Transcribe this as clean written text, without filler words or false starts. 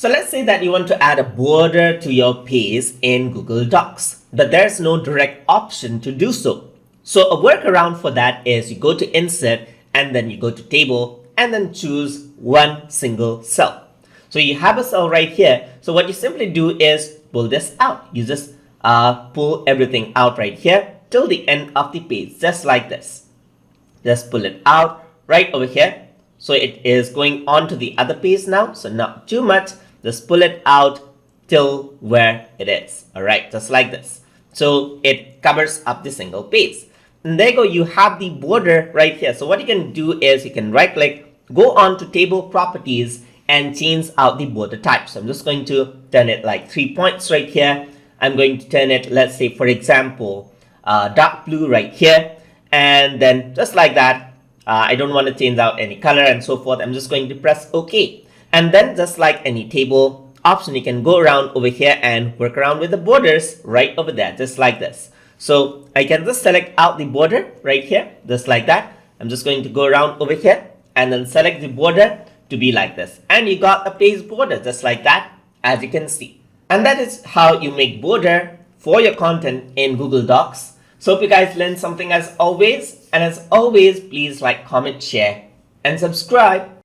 So let's say that you want to add a border to your page in Google Docs, but there's no direct option to do so. So a workaround for that is you go to Insert and then you go to Table and then choose one single cell. So you have a cell right here. So what you simply do is pull this out. You just pull everything out right here till the end of the page, just like this. Just pull it out right over here. So it is going on to the other page now. So not too much. Just pull it out till where it is. All right, just like this. So it covers up the single page. And there you go, you have the border right here. So what you can do is you can right click, go on to table properties and change out the border type. So I'm just going to turn it like 3 points right here. I'm going to turn it, let's say for example, dark blue right here. And then just like that, I don't want to change out any color and so forth. I'm just going to press OK. And then just like any table option, you can go around over here and work around with the borders right over there, just like this. So I can just select out the border right here, just like that. I'm just going to go around over here and then select the border to be like this. And you got a page border just like that, as you can see. And that is how you make border for your content in Google Docs. So hope you guys learned something as always. And as always, please like, comment, share, and subscribe.